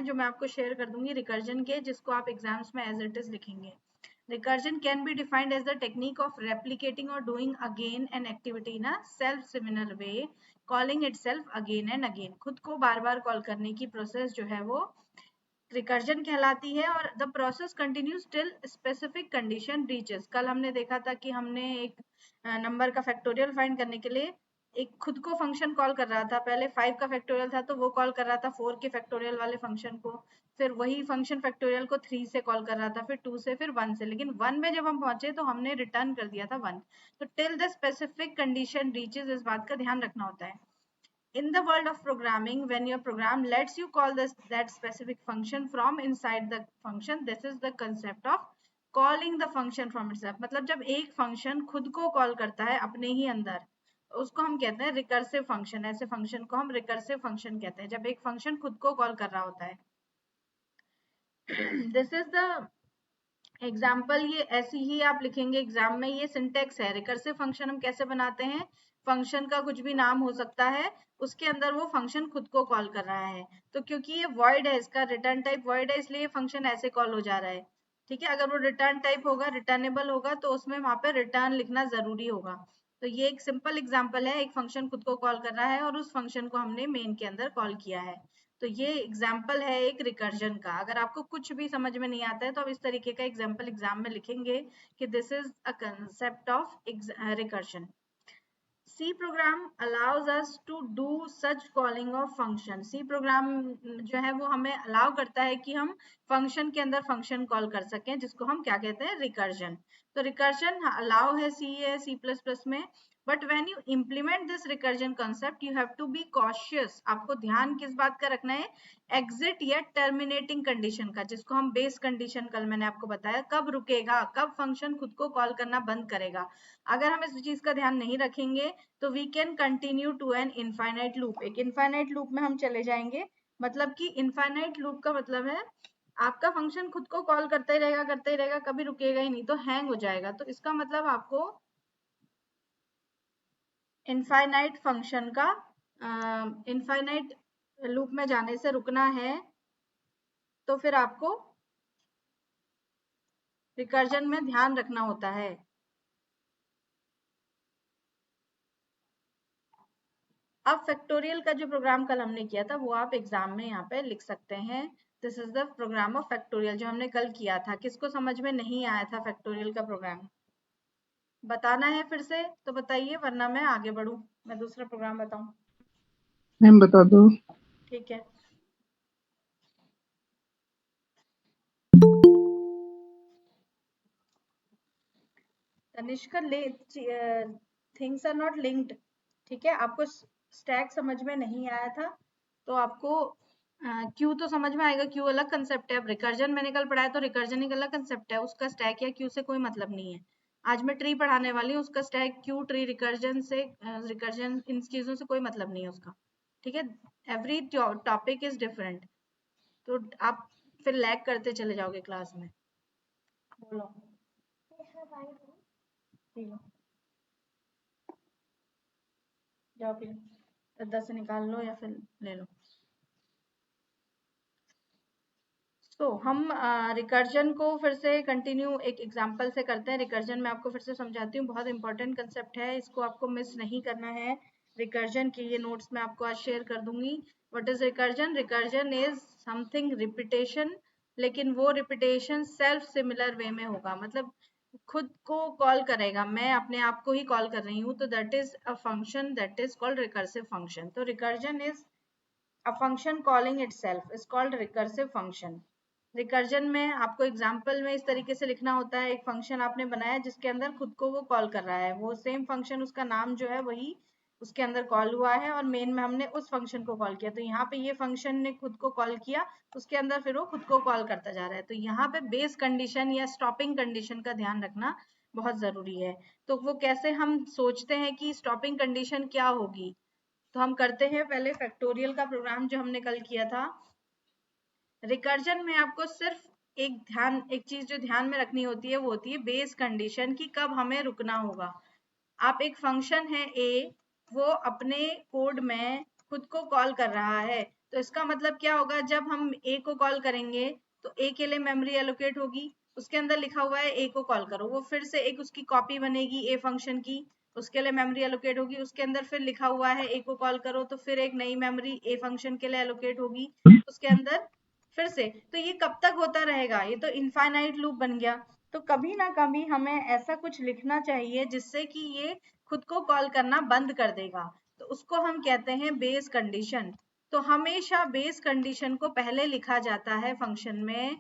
जो मैं आपको शेयर कर दूंगी रिकर्जन के, जिसको आप एग्जाम्स में एज इट इज लिखेंगे। Recursion can be defined as the technique of replicating or doing again an activity in a self-similar way, calling itself again and again. खुद को बार बार कॉल करने की प्रोसेस जो है वो रिकर्जन कहलाती है, और the process continues till specific condition reaches. कल हमने देखा था कि हमने एक नंबर का फैक्टोरियल फाइंड करने के लिए एक खुद को फंक्शन कॉल कर रहा था। पहले 5 का फैक्टोरियल था तो वो कॉल कर रहा था 4 के फैक्टोरियल वाले फंक्शन को, फिर वही फंक्शन फैक्टोरियल को 3 से कॉल कर रहा था, फिर 2 से, फिर 1 से, लेकिन 1 में जब हम पहुंचे तो हमने रिटर्न कर दिया था 1। तो till the specific condition reaches, इस बात का ध्यान रखना होता है। In the world of programming, when your program lets you call that specific function from inside the function, this is the concept of calling the function from itself। मतलब जब एक फंक्शन खुद को कॉल करता है अपने ही अंदर, उसको हम कहते हैं रिकर्सिव फंक्शन। ऐसे फंक्शन को हम रिकर्सिव फंक्शन कहते हैं, जब एक फंक्शन खुद को कॉल कर रहा होता है। This is the example. ये ऐसी ही आप लिखेंगे एग्जाम में, ये सिंटेक्स है। रिकर्सिव फंक्शन हम कैसे बनाते हैं, फंक्शन का कुछ भी नाम हो सकता है, उसके अंदर वो फंक्शन खुद को कॉल कर रहा है। तो क्योंकि ये वॉइड है, इसका रिटर्न टाइप वॉइड है, इसलिए फंक्शन ऐसे कॉल हो जा रहा है। ठीक है, अगर वो रिटर्न टाइप होगा, रिटर्नेबल होगा, तो उसमें वहां पे रिटर्न लिखना जरूरी होगा। तो ये एक सिंपल एग्जाम्पल है, एक फंक्शन खुद को कॉल कर रहा है और उस फंक्शन को हमने मेन के अंदर कॉल किया है। तो ये एग्जाम्पल है एक रिकर्जन का। अगर आपको कुछ भी समझ में नहीं आता है तो आप इस तरीके का एग्जाम्पल एग्जाम में लिखेंगे कि this is a concept of recursion. C program allows us to do such calling of function। C program जो है वो हमें अलाउ करता है कि हम फंक्शन के अंदर फंक्शन कॉल कर सकें, जिसको हम क्या कहते हैं, रिकर्जन। तो रिकर्जन अलाउ है C++ में। But when you implement this recursion concept, you have to be cautious. आपको ध्यान किस बात का रखना है, एग्जिट या टर्मिनेटिंग कंडीशन का, जिसको हम बेस कंडीशन कल मैंने आपको बताया, कब रुकेगा, कब फंक्शन खुद को कॉल करना बंद करेगा। अगर हम इस चीज का ध्यान नहीं रखेंगे तो we can continue to an infinite loop. एक इनफाइनाइट लूप में हम चले जाएंगे। मतलब कि इनफाइनाइट लूप का मतलब है आपका फंक्शन खुद को कॉल करता ही रहेगा, करता ही रहेगा, कभी रुकेगा ही नहीं, तो हैंग हो जाएगा। तो इसका मतलब आपको इनफाइनाइट फंक्शन का इनफाइनाइट लूप में जाने से रुकना है, तो फिर आपको रिकर्जन में ध्यान रखना होता है। अब फैक्टोरियल का जो प्रोग्राम कल हमने किया था वो आप एग्जाम में यहाँ पे लिख सकते हैं। This is the program of factorial जो हमने कल किया था। किसको समझ में नहीं आया था फैक्टोरियल का प्रोग्राम, बताना है फिर से तो बताइए, वरना मैं आगे बढ़ूं, मैं दूसरा प्रोग्राम बताऊं। मैम बता दो। ठीक है, Tanishka, things are not linked. ठीक है, आपको स्टैक समझ में नहीं आया था तो आपको क्यू तो समझ में आएगा। क्यू अलग कंसेप्ट है। अब रिकर्जन मैंने कल पढ़ाया तो रिकर्जन एक अलग कंसेप्ट है, उसका स्टैक या क्यू से कोई मतलब नहीं है। आज मैं ट्री पढ़ाने वाली हूँ, उसका स्टैक, क्यू, ट्री, रिकर्जन से, रिकर्जन, इन चीजों से कोई मतलब नहीं है उसका। ठीक है, एवरी टॉपिक इज डिफरेंट। तो आप फिर लैग करते चले जाओगे क्लास में। बोलो, ठीक है, जाओ फिर 10 से निकाल लो या फिर ले लो। तो हम रिकर्जन को फिर से कंटिन्यू एक एग्जांपल से करते हैं। रिकर्जन मैं आपको फिर से समझाती हूँ, बहुत इंपॉर्टेंट कंसेप्ट है, इसको आपको मिस नहीं करना है। रिकर्जन की ये नोट्स मैं आपको आज शेयर कर दूंगी। What is recursion? Recursion is something repetition, लेकिन वो रिपीटेशन सेल्फ सिमिलर वे में होगा। मतलब खुद को कॉल करेगा, मैं अपने आप को ही कॉल कर रही हूँ, तो that is a function that is called recursive function. तो recursion is a function calling itself is called recursive function. Recursion में आपको एग्जाम्पल में इस तरीके से लिखना होता है, एक फंक्शन आपने बनाया जिसके अंदर खुद को वो कॉल कर रहा है, वो सेम फंक्शन, उसका नाम जो है वही उसके अंदर कॉल हुआ है और मेन में हमने उस फंक्शन को कॉल किया। तो यहाँ पे ये फंक्शन ने खुद को कॉल किया, उसके अंदर फिर वो खुद को कॉल करता जा रहा है। तो यहाँ पे बेस कंडीशन या स्टॉपिंग कंडीशन का ध्यान रखना बहुत जरूरी है। तो वो कैसे हम सोचते हैं कि स्टॉपिंग कंडीशन क्या होगी, तो हम करते हैं पहले फैक्टोरियल का प्रोग्राम जो हमने कल किया था। रिकर्जन में आपको सिर्फ एक चीज जो ध्यान में रखनी होती है वो होती है बेस कंडीशन की कब हमें रुकना होगा। आप एक फंक्शन है ए, वो अपने कोड में खुद को कॉल कर रहा है। तो इसका मतलब क्या होगा, जब हम a को कॉल करेंगे तो a के लिए मेमोरी एलोकेट होगी, उसके अंदर लिखा हुआ है a को कॉल करो, वो फिर से एक उसकी कॉपी बनेगी a फंक्शन की, उसके लिए मेमोरी एलोकेट होगी, उसके अंदर फिर लिखा हुआ है a को कॉल करो, तो फिर एक नई मेमोरी a फंक्शन के लिए एलोकेट होगी उसके अंदर फिर से। तो ये कब तक होता रहेगा, ये तो इनफाइनाइट लूप बन गया। तो कभी ना कभी हमें ऐसा कुछ लिखना चाहिए जिससे कि ये खुद को कॉल करना बंद कर देगा, तो उसको हम कहते हैं बेस कंडीशन। तो हमेशा बेस कंडीशन को पहले लिखा जाता है फंक्शन में।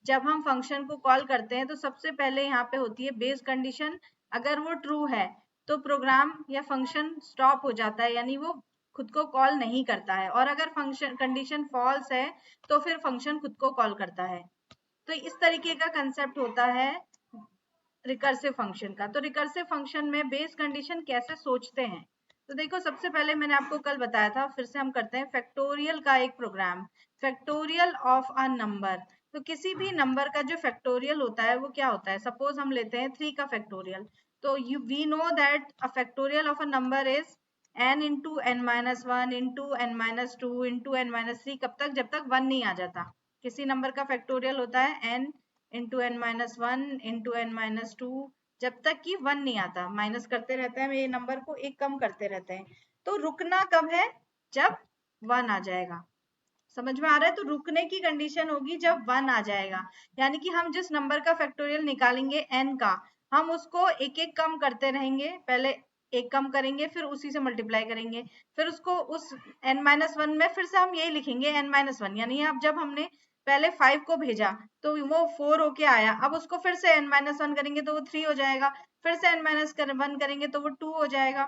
जब हम फंक्शन को कॉल करते हैं तो सबसे पहले यहाँ पे होती है बेस कंडीशन। अगर वो ट्रू है तो प्रोग्राम या फंक्शन स्टॉप हो जाता है, यानी वो खुद को कॉल नहीं करता है, और अगर फंक्शन कंडीशन फॉल्स है तो फिर फंक्शन खुद को कॉल करता है। तो इस तरीके का कंसेप्ट होता है रिकर्सिव फंक्शन का। तो रिकर्सिव फंक्शन में बेस कंडीशन कैसे सोचते हैं, तो देखो सबसे पहले मैंने आपको कल बताया था, फिर से हम करते हैं फैक्टोरियल का एक program. Factorial of a number, तो किसी भी नंबर का जो फैक्टोरियल होता है वो क्या होता है, सपोज हम लेते हैं 3 का फैक्टोरियल। तो we know that a factorial of a number is n into n-1 into n-2 into n-3, कब तक, जब तक 1 नहीं आ जाता। किसी नंबर का फैक्टोरियल होता है n into n-1 into n-2, जब तक कि 1 नहीं आता, माइनस करते रहते हैं ये नंबर को, एक कम करते रहते हैं। तो रुकना कब है, जब 1 आ जाएगा। समझ में आ रहा है, तो रुकने की कंडीशन होगी जब 1 आ जाएगा, यानी कि हम जिस नंबर का फैक्टोरियल निकालेंगे n का, हम उसको एक एक कम करते रहेंगे, पहले एक कम करेंगे फिर उसी से मल्टीप्लाई करेंगे, फिर उसको उस n-1 में फिर से हम यही लिखेंगे n-1, यानी अब जब हमने पहले 5 को भेजा तो वो 4 होके आया, अब उसको फिर से n-1 करेंगे तो वो 3 हो जाएगा, फिर से n-1 करेंगे तो वो 2 हो जाएगा।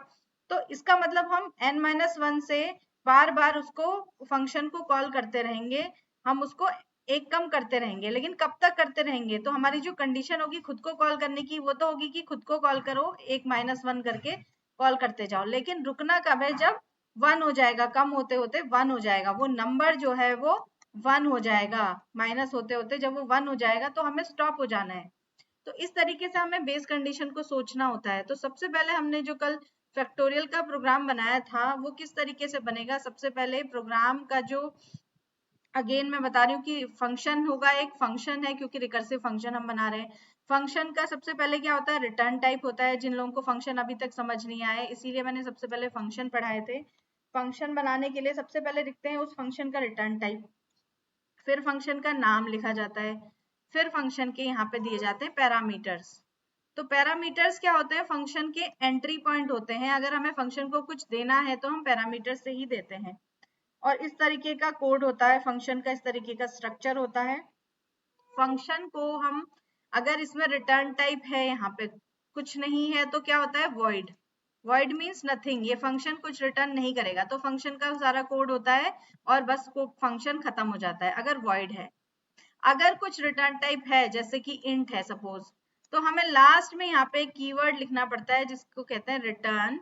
तो इसका मतलब हम n-1 से बार बार उसको फंक्शन को कॉल करते रहेंगे, हम उसको एक कम करते रहेंगे, लेकिन कब तक करते रहेंगे, तो हमारी जो कंडीशन होगी खुद को कॉल करने की वो तो होगी कि खुद को कॉल करो, एक -1 करके कॉल करते जाओ, लेकिन रुकना कब है, जब 1 हो जाएगा, कम होते होते 1 हो जाएगा, वो नंबर जो है वो 1 हो जाएगा, माइनस होते होते जब वो 1 हो जाएगा तो हमें स्टॉप हो जाना है। तो इस तरीके से हमें बेस कंडीशन को सोचना होता है। तो सबसे पहले हमने जो कल फैक्टोरियल का प्रोग्राम बनाया था वो किस तरीके से बनेगा, सबसे पहले प्रोग्राम का जो, अगेन मैं बता रही हूँ कि फंक्शन होगा, एक फंक्शन है क्योंकि रिकर्सिव फंक्शन हम बना रहे हैं। फंक्शन का सबसे पहले क्या होता है, रिटर्न टाइप होता है। जिन लोगों को फंक्शन अभी तक समझ नहीं आए इसीलिए मैंने सबसे पहले फंक्शन पढ़ाए थे। फंक्शन बनाने के लिए सबसे पहले लिखते हैं उस फंक्शन का रिटर्न टाइप, फिर फंक्शन का नाम लिखा जाता है, फिर फंक्शन के यहाँ पे दिए जाते हैं पैरामीटर्स। तो पैरामीटर्स क्या होते हैं, फंक्शन के एंट्री पॉइंट होते हैं। अगर हमें फंक्शन को कुछ देना है तो हम पैरामीटर से ही देते हैं, और इस तरीके का कोड होता है फंक्शन का, इस तरीके का स्ट्रक्चर होता है। फंक्शन को हम, अगर इसमें रिटर्न टाइप है, यहाँ पे कुछ नहीं है, तो क्या होता है, वॉइड। वॉइड मीन्स नथिंग, ये फंक्शन कुछ रिटर्न नहीं करेगा, तो फंक्शन का सारा कोड होता है और बस फंक्शन खत्म हो जाता है अगर वॉइड है। अगर कुछ रिटर्न टाइप है जैसे कि इंट है सपोज, तो हमें लास्ट में यहाँ पे कीवर्ड लिखना पड़ता है जिसको कहते हैं रिटर्न,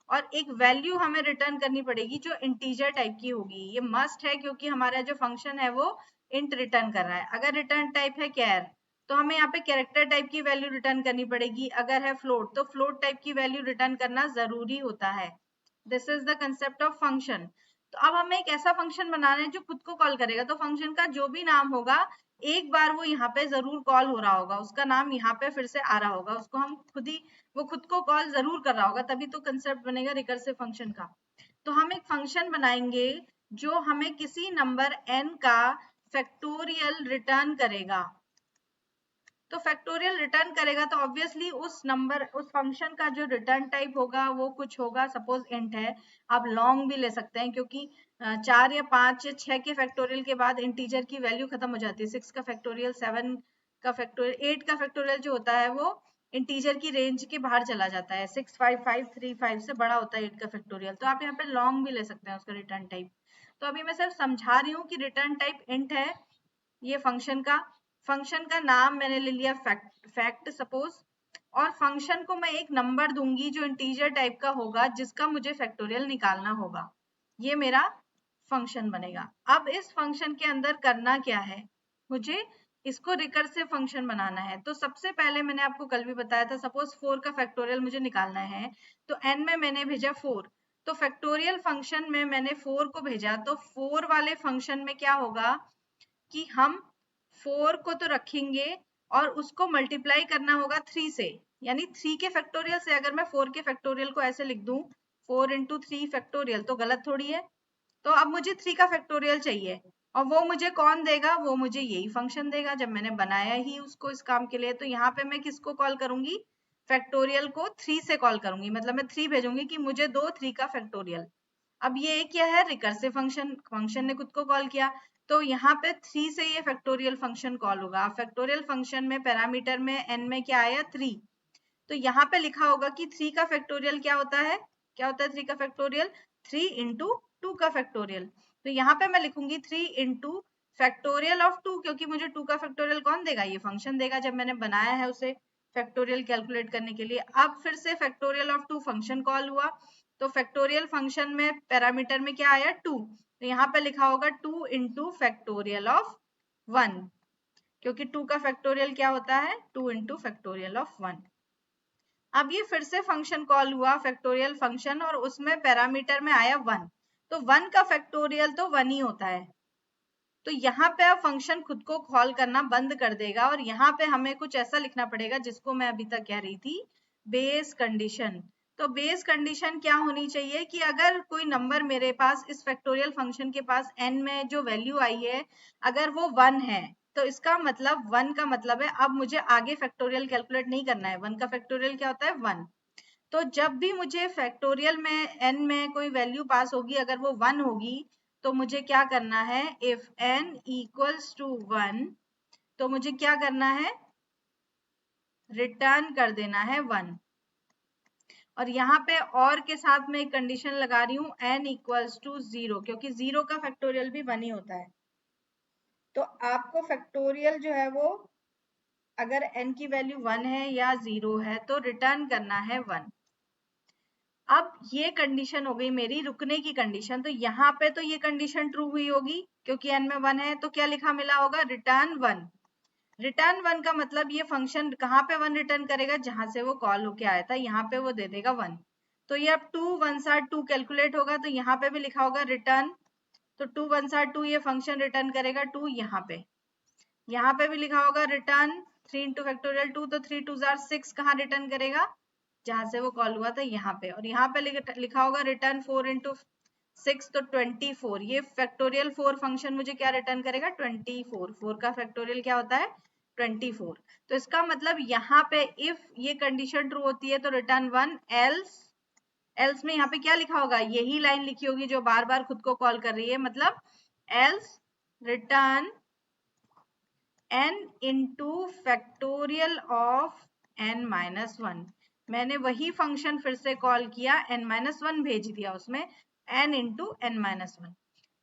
और एक वैल्यू हमें रिटर्न करनी पड़ेगी जो इंटीजर टाइप की होगी। ये मस्ट है क्योंकि हमारा जो फंक्शन है वो इंट रिटर्न कर रहा है। अगर रिटर्न टाइप है कैर तो हमें यहाँ पे कैरेक्टर टाइप की वैल्यू रिटर्न करनी पड़ेगी। अगर है फ्लोट तो फ्लोट टाइप की वैल्यू रिटर्न करना जरूरी होता है। This is the concept of function. तो अब हमें एक ऐसा फंक्शन बनाना है जो खुद को कॉल करेगा, तो फंक्शन का जो भी नाम होगा एक बार वो यहाँ पे जरूर कॉल हो रहा होगा, उसका नाम यहाँ पे फिर से आ रहा होगा, उसको हम खुद ही, वो खुद को कॉल जरूर कर रहा होगा, तभी तो कंसेप्ट बनेगा रिकर्सिव फंक्शन का। तो हम एक फंक्शन बनाएंगे जो हमें किसी नंबर n का फैक्टोरियल रिटर्न करेगा। तो फैक्टोरियल रिटर्न करेगा तो ऑब्वियसली उस नंबर, उस फंक्शन का जो रिटर्न टाइप होगा वो कुछ होगा, सपोज इंट है, आप लॉन्ग भी ले सकते हैं क्योंकि 4 या 5 या 6 के फैक्टोरियल के बाद इंटीजर की वैल्यू खत्म हो जाती है। 6 का फैक्टोरियल, 7 का फैक्टोरियल, 8 का फैक्टोरियल जो होता है वो इंटीजर की रेंज के बाहर चला जाता है, 6 5 5 3 5 से बड़ा होता है 8 का फैक्टोरियल। तो आप यहाँ पे लॉन्ग भी ले सकते हैं उसका रिटर्न टाइप। तो अभी मैं सिर्फ समझा रही हूँ कि रिटर्न टाइप इंट है ये फंक्शन का नाम मैंने ले लिया फैक्ट सपोज, और फंक्शन को मैं एक नंबर दूंगी जो इंटीजर टाइप का होगा जिसका मुझे फैक्टोरियल निकालना होगा, ये मेरा फंक्शन बनेगा। अब इस फंक्शन के अंदर करना क्या है, मुझे इसको रिकर्सिव फंक्शन बनाना है। तो सबसे पहले मैंने आपको कल भी बताया था, सपोज 4 का फैक्टोरियल मुझे निकालना है तो n में मैंने भेजा 4, तो फैक्टोरियल फंक्शन में मैंने 4 को भेजा, तो 4 वाले फंक्शन में क्या होगा कि हम 4 को तो रखेंगे और उसको मल्टीप्लाई करना होगा 3 से, यानी 3 के फैक्टोरियल से। अगर मैं 4 के फैक्टोरियल को ऐसे लिख दूं 4 इंटू 3 फैक्टोरियल, तो गलत थोड़ी है। तो अब मुझे 3 का फैक्टोरियल चाहिए, और वो मुझे कौन देगा, वो मुझे यही फंक्शन देगा जब मैंने बनाया ही उसको इस काम के लिए। तो यहाँ पे मैं किसको कॉल करूंगी, फैक्टोरियल को 3 से कॉल करूंगी, मतलब मैं 3 भेजूंगी कि मुझे दो 3 का फैक्टोरियल। अब ये क्या है, रिकर्सिव फंक्शन, फंक्शन ने खुद को कॉल किया, तो यहाँ पे 3 से ये फैक्टोरियल फंक्शन कॉल होगा। फैक्टोरियल फंक्शन में पैरामीटर में n में क्या आया 3, तो यहाँ पे लिखा होगा कि 3 का फैक्टोरियल क्या होता है, क्या होता है 3 का फैक्टोरियल, 3 इंटू 2 का फैक्टोरियल। तो यहाँ पे मैं लिखूंगी 3 इंटू फैक्टोरियल ऑफ 2, क्योंकि मुझे 2 का फैक्टोरियल कौन देगा, ये फंक्शन देगा जब मैंने बनाया है उसे फैक्टोरियल कैलकुलेट करने के लिए। अब फिर से फैक्टोरियल ऑफ 2 फंक्शन कॉल हुआ, तो फैक्टोरियल फंक्शन में पैरामीटर में क्या आया 2, तो यहाँ पे लिखा होगा 2 इंटू फैक्टोरियल ऑफ 1, क्योंकि 2 का फैक्टोरियल क्या होता है 2 इंटू फैक्टोरियल ऑफ 1। अब ये फिर से फंक्शन कॉल हुआ फैक्टोरियल फंक्शन, और उसमें पैरामीटर में आया 1, तो 1 का फैक्टोरियल तो 1 ही होता है। तो यहाँ पे अब फंक्शन खुद को कॉल करना बंद कर देगा, और यहाँ पे हमें कुछ ऐसा लिखना पड़ेगा जिसको मैं अभी तक कह रही थी बेस कंडीशन। तो बेस कंडीशन क्या होनी चाहिए कि अगर कोई नंबर मेरे पास इस फैक्टोरियल फंक्शन के पास n में जो वैल्यू आई है अगर वो 1 है, तो इसका मतलब 1 का मतलब है अब मुझे आगे फैक्टोरियल कैलकुलेट नहीं करना है। 1 का फैक्टोरियल क्या होता है 1। तो जब भी मुझे फैक्टोरियल में n में कोई वैल्यू पास होगी अगर वो 1 होगी, तो मुझे क्या करना है, इफ n इक्वल्स टू 1, तो मुझे क्या करना है, रिटर्न कर देना है 1। और यहाँ पे और के साथ में एक कंडीशन लगा रही हूँ n इक्वल्स टू 0, क्योंकि 0 का फैक्टोरियल भी 1 ही होता है। तो आपको फैक्टोरियल जो है वो अगर n की वैल्यू 1 है या 0 है तो रिटर्न करना है 1। अब ये कंडीशन हो गई मेरी रुकने की कंडीशन, तो यहाँ पे तो ये कंडीशन ट्रू हुई होगी क्योंकि n में 1 है, तो क्या लिखा मिला होगा, रिटर्न 1। रिटर्न 1 का मतलब ये फंक्शन कहाँ पे 1 रिटर्न करेगा, जहां से वो कॉल होके आया था, यहाँ पे वो दे देगा 1। तो ये अब 2 1 2 कैलकुलेट होगा, तो यहाँ पे भी लिखा होगा रिटर्न, तो 2 1 2 ये फंक्शन रिटर्न करेगा 2 यहाँ पे भी लिखा होगा रिटर्न 3 इंटू फैक्टोरियल 2, तो 3 2 6 कहाँ रिटर्न करेगा, जहां से वो कॉल हुआ था यहाँ पे। और यहाँ पे लिखा होगा रिटर्न 4 इंटू 6, तो 24, ये फैक्टोरियल 4 फंक्शन मुझे क्या रिटर्न करेगा 24। 4 का फैक्टोरियल क्या होता है 24। तो इसका मतलब यहाँ पे इफ ये कंडीशन ट्रू होती है तो रिटर्न 1, एल्स में यहाँ पे क्या लिखा होगा, यही लाइन लिखी होगी जो बार बार खुद को कॉल कर रही है, मतलब else return n into factorial of n minus 1। मैंने वही फंक्शन फिर से कॉल किया, n माइनस 1 भेज दिया उसमें n इंटू n माइनस 1।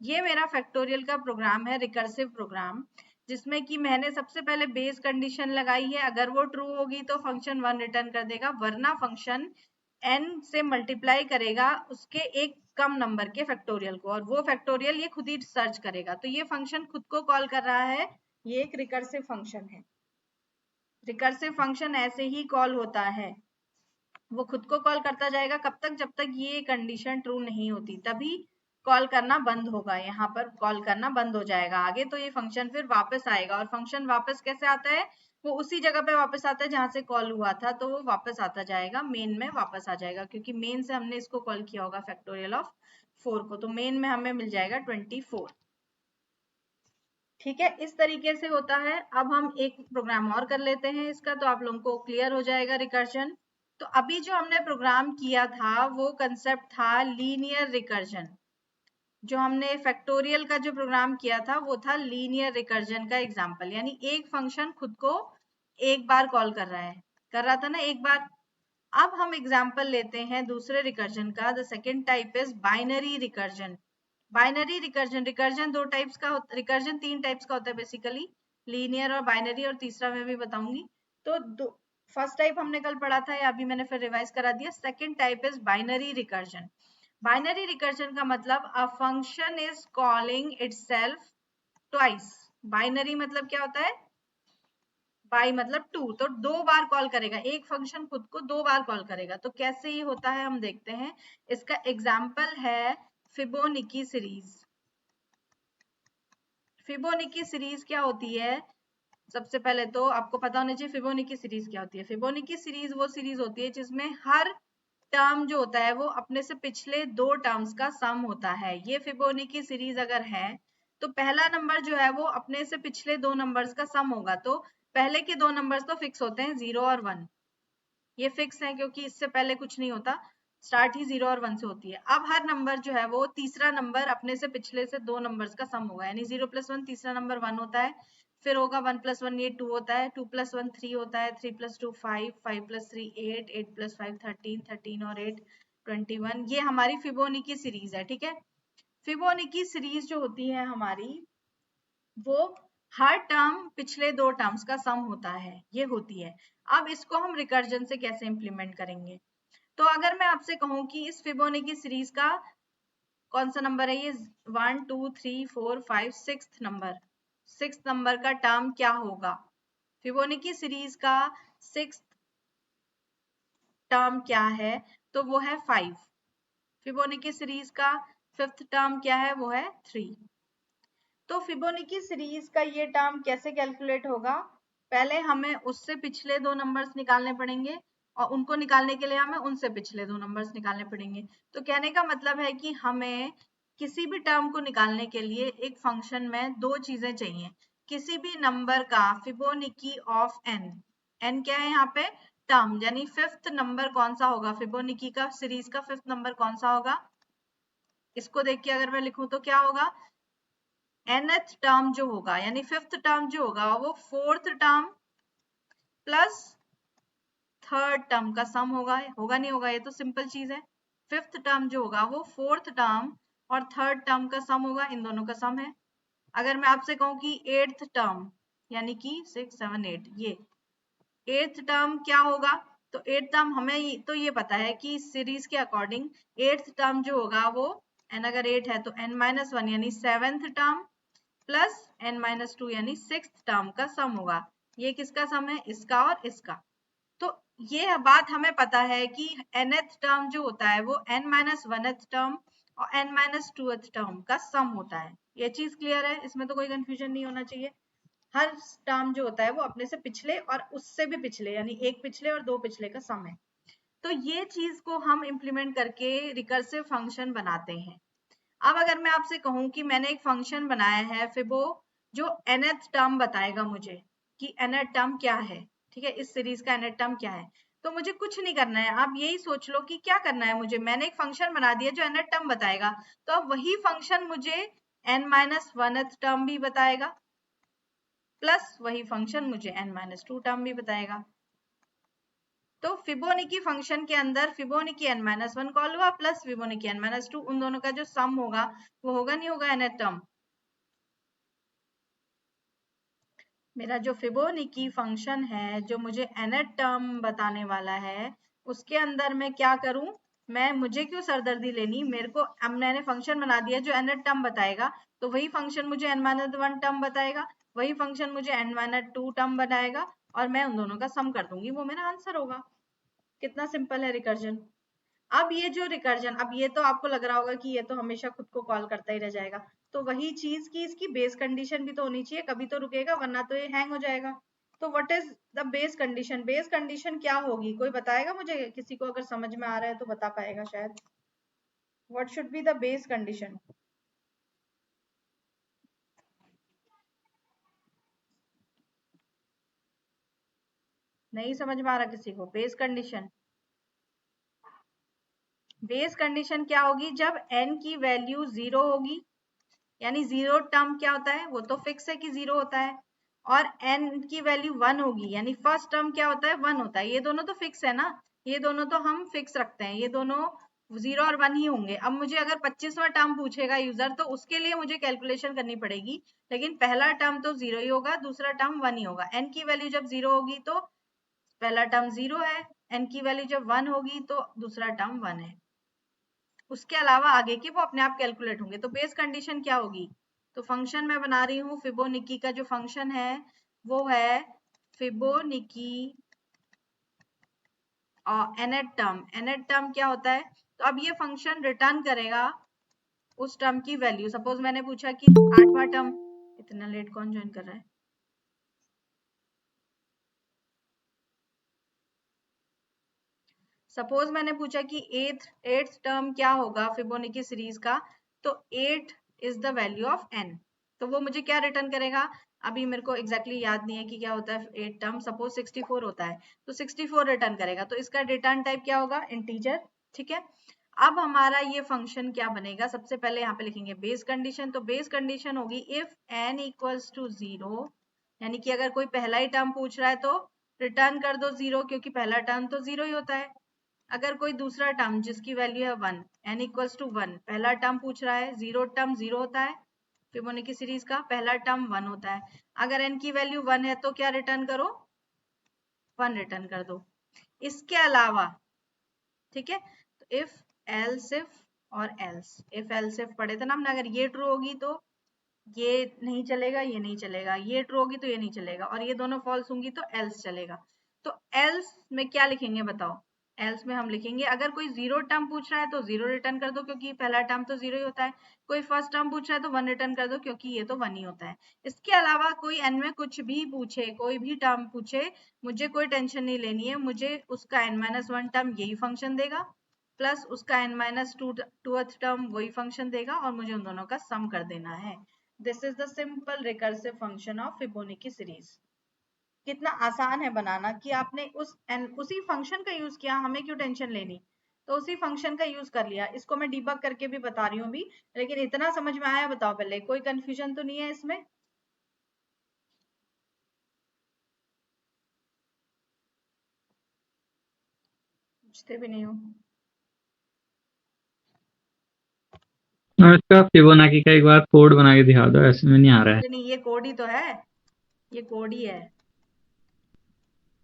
ये मेरा फैक्टोरियल का प्रोग्राम है, रिकर्सिव प्रोग्राम, जिसमें कि मैंने सबसे पहले बेस कंडीशन लगाई है, अगर वो ट्रू होगी तो फंक्शन 1 रिटर्न कर देगा, वरना फंक्शन n से मल्टीप्लाई करेगा उसके एक कम नंबर के फैक्टोरियल को, और वो फैक्टोरियल ये खुद ही सर्च करेगा। तो ये फंक्शन खुद को कॉल कर रहा है, ये एक रिकर्सिव फंक्शन है। रिकर्सिव फंक्शन ऐसे ही कॉल होता है, वो खुद को कॉल करता जाएगा कब तक, जब तक ये कंडीशन ट्रू नहीं होती, तभी कॉल करना बंद होगा, यहाँ पर कॉल करना बंद हो जाएगा। आगे तो ये फंक्शन फिर वापस आएगा, और फंक्शन वापस कैसे आता है, वो उसी जगह पे वापस आता है जहां से कॉल हुआ था, तो वो वापस आता जाएगा, मेन में वापस आ जाएगा, क्योंकि मेन से हमने इसको कॉल किया होगा फैक्टोरियल ऑफ 4 को, तो मेन में हमें मिल जाएगा 24। ठीक है, इस तरीके से होता है। अब हम एक प्रोग्राम और कर लेते हैं इसका, तो आप लोगों को क्लियर हो जाएगा रिकर्जन। तो अभी जो हमने प्रोग्राम किया था वो कंसेप्ट था लीनियर रिकर्जन। जो हमने फैक्टोरियल का जो प्रोग्राम किया था वो था लीनियर रिकर्जन का एग्जाम्पल, यानी एक फंक्शन खुद को एक बार कॉल कर रहा है, कर रहा था ना एक बार। अब हम एग्जाम्पल लेते हैं दूसरे रिकर्जन का। The second type is binary recursion. Binary recursion, recursion दो टाइप्स का रिकर्जन 3 टाइप्स का होता है बेसिकली, लीनियर और बाइनरी, और तीसरा मैं भी बताऊंगी। तो फर्स्ट टाइप हमने कल पढ़ा था, या अभी मैंने फिर रिवाइज करा दिया। Second type is binary recursion. Binary recursion का मतलब a function is calling itself twice. Binary मतलब क्या होता है, बाई मतलब 2, तो 2 बार कॉल करेगा, एक फंक्शन खुद को 2 बार कॉल करेगा। तो कैसे ये होता है हम देखते हैं। इसका एग्जाम्पल है फिबोनिकी सीरीज। फिबोनिकी सीरीज क्या होती है, सबसे पहले तो आपको पता होना चाहिए फिबोनिकी सीरीज क्या होती है। फिबोनिकी सीरीज वो सीरीज होती है जिसमें हर टर्म जो होता है वो अपने से पिछले 2 टर्म्स का सम होता है। ये फिबोनिकी सीरीज अगर है तो पहला नंबर जो है वो अपने से पिछले 2 नंबर्स का सम होगा। तो पहले के 2 नंबर्स तो फिक्स होते हैं 0 और 1, ये फिक्स है क्योंकि इससे पहले कुछ नहीं होता, स्टार्ट ही 0 और 1 से होती है। अब हर नंबर जो है वो तीसरा नंबर अपने से पिछले से 2 नंबर्स का सम होगा, यानी 0 + 1 तीसरा नंबर 1 होता है, फिर होगा 1 + 1 ये 2 होता है, 2 + 1 3 होता है, 3 + 2 5, 5 + 3 8, 8 + 5 13, 13 और 8 21। ये हमारी फिबोनिकी सीरीज है, ठीक है। फिबोनिकी सीरीज जो होती है हमारी, वो हर टर्म पिछले 2 टर्म्स का सम होता है, ये होती है। अब इसको हम रिकर्जन से कैसे इंप्लीमेंट करेंगे। तो अगर मैं आपसे कहूं कि इस फिबोनिकी सीरीज का कौन सा नंबर है, ये 1 2 3 4 5 6th नंबर, 6th नंबर का टर्म क्या होगा, फिबोनिकी सीरीज का 6th टर्म क्या है, तो वो है 5। फिबोनिकी सीरीज का 5th टर्म क्या है, वो है 3। तो फिबोनिकी सीरीज का ये टर्म कैसे कैलकुलेट होगा, पहले हमें उससे पिछले 2 नंबर्स निकालने पड़ेंगे और उनको निकालने के लिए हमें उनसे पिछले 2 नंबर्स निकालने पड़ेंगे। तो कहने का मतलब है कि हमें किसी भी टर्म को निकालने के लिए एक फंक्शन में 2 चीजें चाहिए। किसी भी नंबर का फिबोनिकी ऑफ n, n क्या है यहाँ पे, टर्म, यानी 5th नंबर कौन सा होगा, फिबोनिकी का सीरीज का 5th नंबर कौन सा होगा। इसको देख के अगर मैं लिखूं तो क्या होगा, nth टर्म जो होगा, यानी 5th टर्म जो होगा वो 4th term plus 3rd term का सम होगा। होगा नहीं होगा, ये तो सिंपल चीज है। 5th टर्म जो होगा वो 4th टर्म और 3rd टर्म का सम होगा, इन दोनों का सम है। अगर मैं आपसे कहूं कि 8th टर्म, यानी कि 6 7 8, ये 8th टर्म क्या होगा, तो 8th टर्म हमें तो ये पता है कि सीरीज के अकॉर्डिंग 8th टर्म जो होगा वो n अगर 8 है तो n-1 यानी 7th टर्म प्लस n-2 यानी 6th टर्म का सम होगा। ये किसका सम है, इसका और इसका। तो ये बात हमें पता है कि nth टर्म जो होता है वो n-1th टर्म और n-2th टर्म का सम होता है। ये चीज क्लियर है, इसमें तो कोई कंफ्यूजन नहीं होना चाहिए। हर टर्म जो होता है वो अपने से पिछले और उससे भी पिछले, यानी एक पिछले और 2 पिछले का सम है। तो ये चीज को हम इंप्लीमेंट करके रिकर्सिव फंक्शन बनाते हैं। अब अगर मैं आपसे कहूं कि मैंने एक फंक्शन बनाया है फिबो, जो nth टर्म बताएगा मुझे कि nth टर्म क्या है, ठीक है, इस सीरीज का nth टर्म क्या है। तो मुझे कुछ नहीं करना है, आप यही सोच लो कि क्या करना है मुझे, मैंने एक फंक्शन बना दिया जो nth टर्म बताएगा। तो अब वही फंक्शन मुझे n-1th टर्म भी बताएगा, प्लस वही फंक्शन मुझे n-2 टर्म भी बताएगा। तो फिबोनिकी फंक्शन के अंदर फिबोनिकी n-1 कॉल हुआ प्लस फिबोनिकी n-2, उन दोनों का जो सम होगा वो होगा नहीं होगा nth टर्म। मेरा जो फिबोनिकी फंक्शन है जो मुझे nth टर्म बताने वाला है, उसके अंदर मैं क्या करूं, मुझे क्यों सरदर्दी लेनी, मेरे को अब मैंने फंक्शन बना दिया जो nth टर्म बताएगा, तो वही फंक्शन मुझे n-1 टर्म बताएगा, वही फंक्शन मुझे n-2 टर्म बनाएगा और मैं उन दोनों का सम कर दूंगी, वो मेरा आंसर होगा। कितना सिंपल है रिकर्जन। अब ये जो रिकर्जन, अब ये तो आपको लग रहा होगा कि ये तो हमेशा खुद को कॉल करता ही रह जाएगा, तो वही चीज की इसकी बेस कंडीशन भी तो होनी चाहिए, कभी तो रुकेगा वरना तो ये हैंग हो जाएगा। तो what is the base condition, base condition क्या होगी, कोई बताएगा मुझे, किसी को अगर समझ में आ रहा है तो बता पाएगा शायद। What should be the base condition, नहीं समझ में आ रहा किसी को, बेस कंडीशन। बेस कंडीशन क्या होगी, जब n की वैल्यू 0 होगी, यानी 0 टर्म क्या होता है, वो तो फिक्स है कि 0 होता है, और n की वैल्यू 1 होगी, यानी फर्स्ट टर्म क्या होता है, 1 होता है। ये दोनों तो फिक्स है ना, ये दोनों तो हम फिक्स रखते हैं, ये दोनों 0 और 1 ही होंगे। अब मुझे अगर 25वां टर्म पूछेगा यूजर, तो उसके लिए मुझे कैलकुलेशन करनी पड़ेगी, लेकिन पहला टर्म तो 0 ही होगा, दूसरा टर्म 1 ही होगा। n की वैल्यू जब 0 होगी तो पहला टर्म 0 है, n की वैल्यू जब 1 होगी तो दूसरा टर्म 1 है। उसके अलावा आगे के वो अपने आप कैलकुलेट होंगे। तो बेस कंडीशन क्या होगी, तो फंक्शन मैं बना रही हूँ फिबोनिकी का, जो फंक्शन है वो है फिबोनिकी और nth टर्म क्या होता है? तो अब ये फंक्शन रिटर्न करेगा उस टर्म की वैल्यू। सपोज मैंने पूछा कि 8वां टर्म, इतना लेट कौन ज्वाइन कर रहा है? सपोज मैंने पूछा कि एट्थ टर्म क्या होगा फिबोनाची सीरीज का, तो 8 is the value of n। तो वो मुझे क्या रिटर्न करेगा? अभी मेरे को एग्जैक्टली याद नहीं है कि क्या होता है 8 टर्म। सपोज 64 होता है, तो 64 रिटर्न करेगा। तो इसका रिटर्न टाइप क्या होगा? इंटीजर। ठीक है, अब हमारा ये फंक्शन क्या बनेगा? सबसे पहले यहाँ पे लिखेंगे बेस कंडीशन। तो बेस कंडीशन होगी इफ n इक्वल्स टू 0, यानी कि अगर कोई पहला ही टर्म पूछ रहा है तो रिटर्न कर दो 0, क्योंकि पहला टर्म तो 0 ही होता है। अगर कोई दूसरा टर्म जिसकी वैल्यू है 1, n इक्वल्स टू 1, पहला टर्म पूछ रहा है, 0 टर्म 0 होता है, फिबोनाची सीरीज का पहला टर्म 1 होता है। अगर n की वैल्यू 1 है तो क्या रिटर्न करो? 1 रिटर्न कर दो। इसके अलावा, ठीक है, तो इफ एल्स इफ और एल्स, इफ एल्स इफ पढ़े थे ना हमने, अगर ये ट्रू होगी तो ये नहीं चलेगा, ये नहीं चलेगा, ये ट्रू होगी तो ये नहीं चलेगा, और ये दोनों फॉल्स होंगी तो एल्स चलेगा। तो एल्स में क्या लिखेंगे बताओ? एल्स में हम लिखेंगे अगर कोई 0 टर्म पूछ रहा है तो 0 रिटर्न कर दो, क्योंकि पहला टर्म तो 0 ही होता है। कोई फर्स्ट टर्म पूछ रहा है तो 1 रिटर्न कर दो, क्योंकि ये तो 1 ही होता है। इसके अलावा कोई n में कुछ भी पूछे, कोई भी टर्म पूछे, मुझे कोई टेंशन नहीं लेनी है। मुझे उसका n-1 टर्म यही फंक्शन देगा, प्लस उसका n-2th टर्म वही फंक्शन देगा, और मुझे उन दोनों का सम कर देना है। This is the simple recursive function of Fibonacci series. कितना आसान है बनाना, कि आपने उसी फंक्शन का यूज किया, हमें क्यों टेंशन लेनी। तो उसी फंक्शन का यूज कर लिया। इसको मैं डिबग करके भी बता रही हूँ अभी, लेकिन इतना समझ में आया? बताओ पहले, कोई कंफ्यूजन तो नहीं है इसमें? पूछते भी नहीं हो। इसका फिबोनाची का एक बार कोड बना के दिखा दो, ऐसे में नहीं आ रहा है। नहीं, ये कोड ही तो है, ये कोड ही है।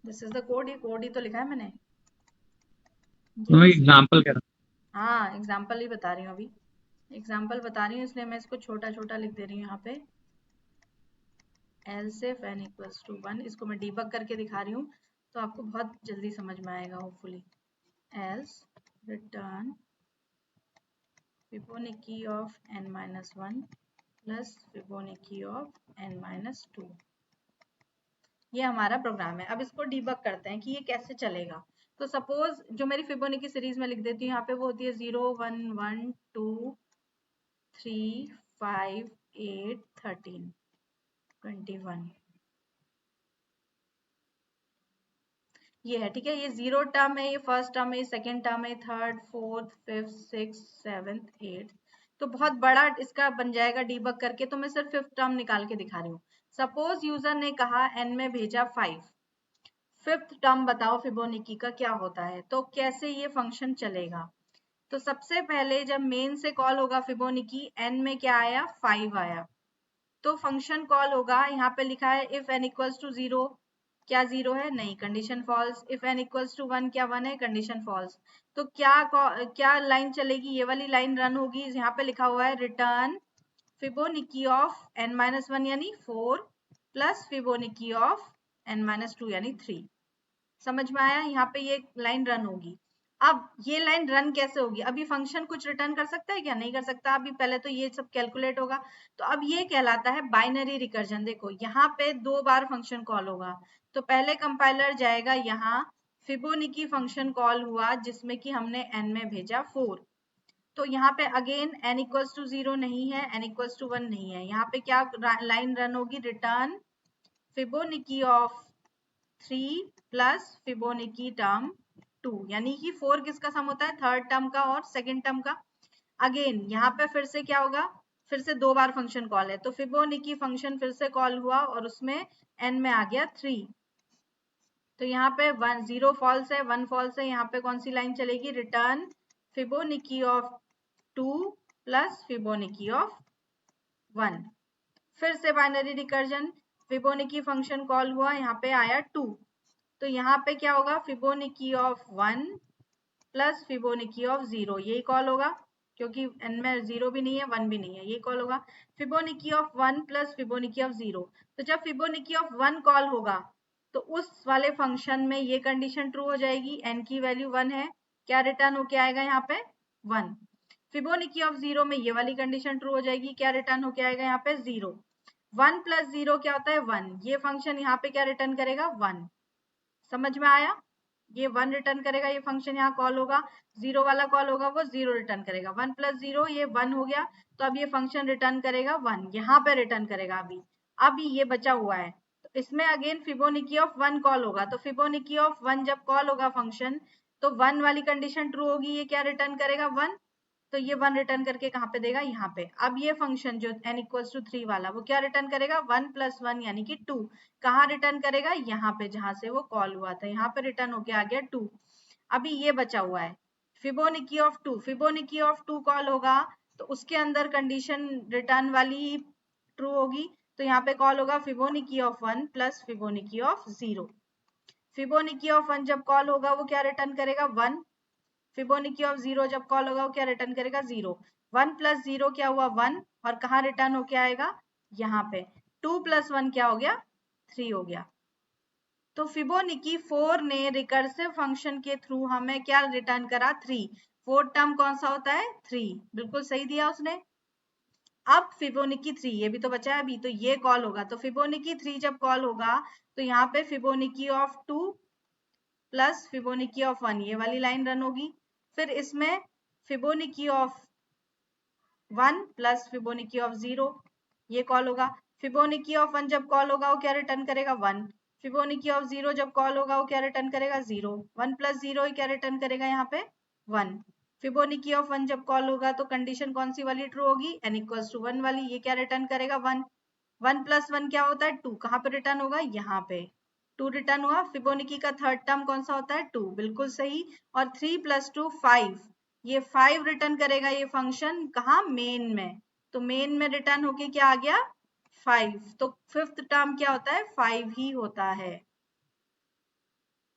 दिस इज द कोड, ये कोड ही तो लिखा है मैंने। तो मैं यही, एग्जांपल कह रहा हाँ एग्जाम्पल ही बता रही हूँ अभी, एग्जाम्पल बता रही हूँ, इसलिए मैं इसको छोटा छोटा लिख दे रही हूँ यहाँ पे। else if n equals to 1, इसको मैं डिबग करके दिखा रही हूँ, तो आपको बहुत जल्दी समझ में आएगा hopefully. else return Fibonacci of n-1 plus Fibonacci of n-2। ये हमारा प्रोग्राम है। अब इसको डिबग करते हैं कि ये कैसे चलेगा। तो सपोज जो मेरी फिबोनाची सीरीज में लिख देती हूँ, यहाँ पे वो होती है 0 1 1 2 3 5 8 13 21, ये है। ठीक है, ये 0 टर्म है, ये फर्स्ट टर्म है, सेकंड टर्म है, third fourth fifth six seventh eighth. तो बहुत बड़ा इसका बन जाएगा डिबग करके, तो मैं सिर्फ फिफ्थ टर्म निकाल के दिखा रही हूँ। सपोज यूजर ने कहा n में भेजा 5, फिफ्थ टर्म बताओ फिबोनाची का क्या होता है, तो कैसे ये फंक्शन चलेगा। तो सबसे पहले जब मेन से कॉल होगा फिबोनाची, n में क्या आया? 5 आया, तो फंक्शन कॉल होगा। यहाँ पे लिखा है इफ n इक्वल्स टू 0, क्या 0 है? नहीं, condition false. If n equals to 1, क्या 1 है? Condition false. तो क्या लाइन चलेगी? ये वाली लाइन रन होगी। यहाँ पे लिखा हुआ है रिटर्न फिबोनाची ऑफ n-1 यानी 4 प्लस फिबोनाची ऑफ n-2 यानी 3। समझ में आया? यहाँ पे ये लाइन रन होगी। अब ये लाइन रन कैसे होगी? अभी फंक्शन कुछ रिटर्न कर सकता है क्या? नहीं कर सकता। अभी पहले तो ये सब कैलकुलेट होगा। तो अब ये कहलाता है बाइनरी रिकर्जन। देखो यहाँ पे 2 बार फंक्शन कॉल होगा। तो पहले कंपाइलर जाएगा यहाँ, फिबोनाची फंक्शन कॉल हुआ जिसमें कि हमने n में भेजा 4। तो यहाँ पे अगेन n इक्वल्स टू 0 नहीं है, n इक्वल्स टू 1 नहीं है। यहाँ पे क्या लाइन रन होगी? Return Fibonacci of 3 plus Fibonacci term 2, यानी कि 4 किसका सम होता है? थर्ड टर्म का और सेकंड टर्म का। अगेन यहाँ पे फिर से क्या होगा? फिर से 2 बार फंक्शन कॉल है, तो फिबोनाची फंक्शन फिर से कॉल हुआ और उसमें n में आ गया 3। तो यहाँ पे 0 फॉल्स है, 1 फॉल्स है। यहाँ पे कौन सी लाइन चलेगी? Return Fibonacci of 2 plus Fibonacci of 1। फिर से binary recursion, Fibonacci function call हुआ, यहाँ पे आया 2। तो यहाँ पे क्या होगा? Fibonacci of 1 plus Fibonacci of 0, यही कॉल होगा, क्योंकि n में 0 भी नहीं है 1 भी नहीं है, ये कॉल होगा। Fibonacci of 1 plus Fibonacci of 0, तो जब फिबोनाची ऑफ 1 कॉल होगा तो उस वाले फंक्शन में ये कंडीशन ट्रू हो जाएगी, n की वैल्यू 1 है, क्या रिटर्न होके आएगा यहाँ पे 1। फिबोनाची ऑफ 0 में ये वाली कंडीशन ट्रू हो जाएगी, क्या रिटर्न होके आएगा यहाँ पे 0। 1 प्लस 0 क्या होता है 1, ये फंक्शन यहाँ पे क्या रिटर्न करेगा 1। समझ में आया, ये 1 रिटर्न करेगा, ये फंक्शन यहाँ कॉल होगा, 0 वाला कॉल होगा वो 0 रिटर्न करेगा। 1 प्लस 0 ये 1 हो गया, तो अब ये फंक्शन रिटर्न करेगा 1, यहाँ पे रिटर्न करेगा अभी ये बचा हुआ है। तो इसमें अगेन फिबोनाची ऑफ 1 कॉल होगा, तो फिबोनाची ऑफ 1 जब कॉल होगा फंक्शन, तो 1 वाली कंडीशन ट्रू होगी, ये क्या रिटर्न करेगा 1, तो ये 1 रिटर्न करके कहाँ पे देगा यहाँ पे। अब ये फंक्शन जो n इक्वल्स टू 3 वाला वो क्या रिटर्न करेगा 1 प्लस 1 यानी कि 2, कहाँ रिटर्न करेगा यहाँ पे जहां से वो कॉल हुआ था, यहाँ पे रिटर्न होके आ गया 2। अभी ये बचा हुआ है Fibonacci of 2, Fibonacci of 2 call होगा तो उसके अंदर कंडीशन रिटर्न वाली ट्रू होगी, तो यहाँ पे कॉल होगा Fibonacci of 1 plus Fibonacci of 0। Fibonacci of 1 जब कॉल होगा वो क्या रिटर्न करेगा 1, फिबोनाची ऑफ 0 जब कॉल होगा वो क्या रिटर्न करेगा 0। 1 प्लस 0 क्या हुआ 1, और कहाँ रिटर्न होके आएगा यहाँ पे। 2 प्लस 1 क्या हो गया 3 हो गया। तो फिबोनाची 4 ने रिकर्सिव फंक्शन के थ्रू हमें क्या रिटर्न करा 3। फोर्थ टर्म कौन सा होता है 3, बिल्कुल सही दिया उसने। अब फिबोनाची 3 ये भी तो बचा है अभी, तो ये कॉल होगा, तो फिबोनाची 3 जब कॉल होगा तो यहाँ पे Fibonacci of 2 plus Fibonacci of 1 ये वाली लाइन रन होगी। फिर इसमें Fibonacci of 1 plus Fibonacci of 0 ये कॉल होगा। फिबोनाची ऑफ 1 जब कॉल होगा वो क्या रिटर्न करेगा 1। फिबोनाची ऑफ 0 जब कॉल होगा वो क्या रिटर्न करेगा 0। 1 प्लस 0 क्या रिटर्न करेगा यहाँ पे 1। फिबोनाची ऑफ 1 जब कॉल होगा तो कंडीशन कौन सी वाली ट्रू होगी n इक्वल्स टू 1 वाली, ये क्या रिटर्न करेगा 1। 1 प्लस 1 क्या होता है 2, कहाँ पे रिटर्न होगा यहाँ पे 2 रिटर्न हुआ। फिबोनाची का थर्ड टर्म कौन सा होता है 2, बिल्कुल सही। और 3 प्लस 2 5, ये 5 रिटर्न करेगा ये फंक्शन कहाँ मेन में, तो मेन में रिटर्न होके क्या आ गया 5, तो फिफ्थ टर्म क्या होता है 5 ही होता है।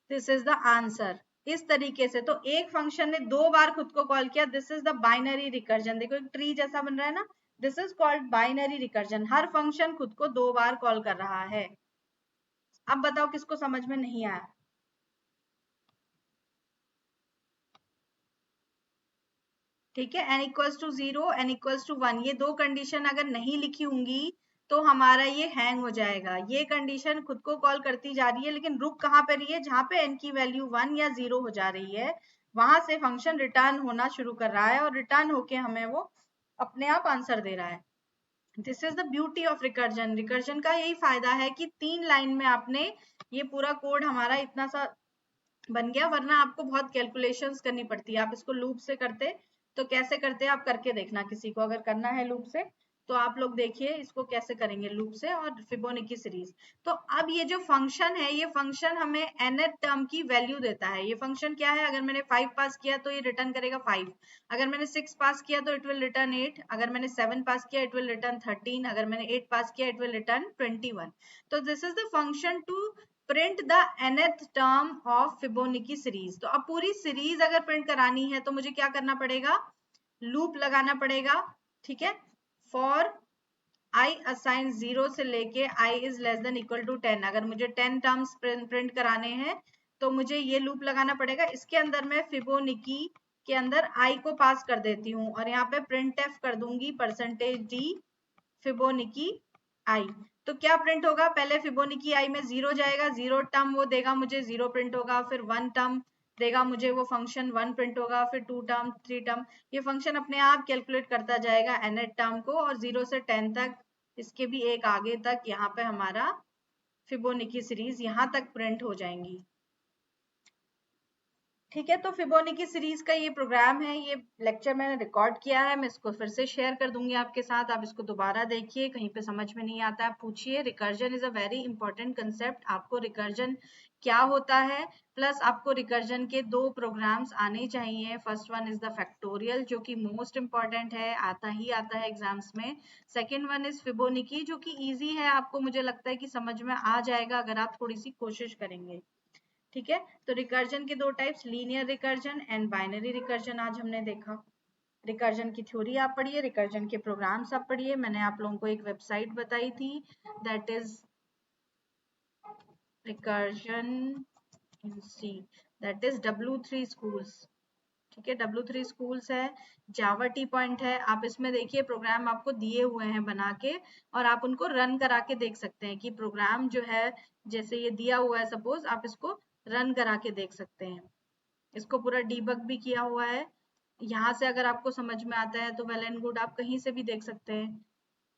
This is the answer. इस तरीके से तो एक फंक्शन ने 2 बार खुद को कॉल किया, this is the binary recursion. देखो एक ट्री जैसा बन रहा है ना, this is called binary recursion. Her function खुद को 2 बार कॉल कर रहा है। अब बताओ किसको समझ में नहीं आया। ठीक है, n equals to 0 n equals to 1 ये दो कंडीशन अगर नहीं लिखी होंगी तो हमारा ये हैंग हो जाएगा। ये कंडीशन खुद को कॉल करती जा रही है लेकिन रुक कहाँ पे रही है, जहां पे n की वैल्यू 1 या 0 हो जा रही है वहां से फंक्शन रिटर्न होना शुरू कर रहा है और रिटर्न होके हमें वो अपने आप आंसर दे रहा है। This is the beauty of recursion. Recursion का यही फायदा है कि 3 लाइन में आपने ये पूरा कोड हमारा इतना सा बन गया, वरना आपको बहुत कैलकुलेशंस करनी पड़ती है। आप इसको लूप से करते तो कैसे करते हैं आप करके देखना, किसी को अगर करना है लूप से तो आप लोग देखिए इसको कैसे करेंगे लूप से और फिबोनाची सीरीज। तो अब ये जो फंक्शन है ये फंक्शन हमें nth टर्म की वैल्यू देता है। ये फंक्शन क्या है, अगर मैंने 5 पास किया तो ये रिटर्न करेगा 5, अगर मैंने 6 पास किया तो इट विल रिटर्न 8, अगर मैंने 7 पास किया इट विल रिटर्न 13, अगर मैंने 8 पास किया इट विल रिटर्न 21। तो this is the function to print the nth term of Fibonacci series. तो अब पूरी सीरीज अगर प्रिंट करानी है तो मुझे क्या करना पड़ेगा, लूप लगाना पड़ेगा। ठीक है, फॉर i असाइन 0 से लेके i is less than equal to 10, अगर मुझे 10 टर्म्स प्रिंट कराने हैं तो मुझे ये लूप लगाना पड़ेगा। इसके अंदर मैं फिबोनाची के अंदर i को पास कर देती हूँ और यहाँ पे प्रिंट एफ कर दूंगी %d फिबोनाची i। तो क्या प्रिंट होगा, पहले फिबोनाची i में 0 जाएगा, 0 टर्म वो देगा मुझे 0 प्रिंट होगा, फिर 1 टर्म देगा मुझे वो फंक्शन 1 प्रिंट होगा, फिर 2 टर्म 3 टर्म, ये फंक्शन अपने आप कैलकुलेट करता जाएगा nth टर्म को और 0 से 10 तक इसके भी एक आगे तक यहाँ पे हमारा फिबोनाची सीरीज यहाँ तक प्रिंट हो जाएंगी। ठीक है, तो फिबोनाची सीरीज का ये प्रोग्राम है, ये लेक्चर मैंने रिकॉर्ड किया है, मैं इसको फिर से शेयर कर दूंगी आपके साथ, आप इसको दोबारा देखिए, कहीं पे समझ में नहीं आता है पूछिए। Recursion is a very important concept, आपको रिकर्जन क्या होता है प्लस आपको रिकर्जन के 2 प्रोग्राम्स आने चाहिए। First one is the factorial जो कि मोस्ट इंपॉर्टेंट है, आता है एग्जाम्स में। सेकेंड वन इज फिबोनाची जो कि ईजी है, आपको मुझे लगता है कि समझ में आ जाएगा अगर आप थोड़ी सी कोशिश करेंगे। ठीक है, तो रिकर्जन के 2 types, linear recursion and binary recursion आज हमने देखा। रिकर्जन की थ्योरी आप पढ़िए, रिकर्जन के प्रोग्राम्स आप पढ़िए। मैंने आप लोगों को एक वेबसाइट बताई थी that is recursion in C, that is W3 schools। ठीक है, W3 schools है, जावा टी पॉइंट है। आप इसमें देखिए प्रोग्राम आपको दिए हुए हैं बना के, और आप उनको रन करा के देख सकते हैं कि प्रोग्राम जो है जैसे ये दिया हुआ है, सपोज आप इसको रन करा के देख सकते हैं। इसको पूरा डीबग भी किया हुआ है। यहाँ से अगर आपको समझ में आता है तो वेल एंड गुड, आप कहीं से भी देख सकते हैं।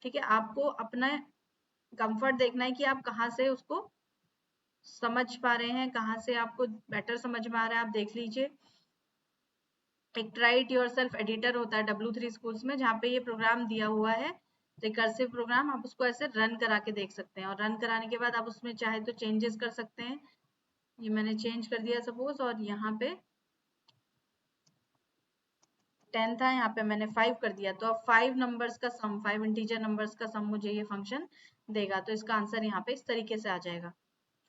ठीक है, आपको अपना कंफर्ट देखना है कि आप कहाँ से उसको समझ पा रहे हैं, कहाँ से आपको बेटर समझ में आ रहा है, आप देख लीजिए। एक ट्राइट योरसेल्फ एडिटर होता है W3 स्कूल्स में, जहाँ पे ये प्रोग्राम दिया हुआ है रिकर्सिव प्रोग्राम, आप उसको ऐसे रन करा के देख सकते हैं। और रन कराने के बाद आप उसमें चाहे तो चेंजेस कर सकते हैं। ये मैंने चेंज कर दिया सपोज, और यहाँ पे 10 था, यहाँ पे मैंने 5 कर दिया। तो अब 5 नंबर्स का सम, 5 इंटीजर नंबर्स का सम मुझे ये फंक्शन देगा। तो इसका आंसर यहाँ पे इस तरीके से आ जाएगा,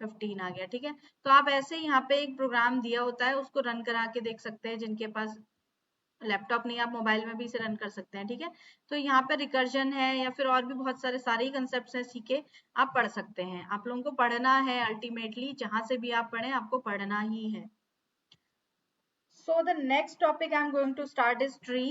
15 आ गया। ठीक है, तो आप ऐसे यहाँ पे एक प्रोग्राम दिया होता है उसको रन करा के देख सकते हैं। जिनके पास लैपटॉप नहीं, आप मोबाइल में भी इसे रन कर सकते हैं। ठीक है, तो यहाँ पे रिकर्जन है या फिर और भी बहुत सारे ही कंसेप्ट हैं, सीखे आप पढ़ सकते हैं। आप लोगों को पढ़ना है, अल्टीमेटली जहां से भी आप पढ़ें आपको पढ़ना ही है। So the next topic I am going to start is tree.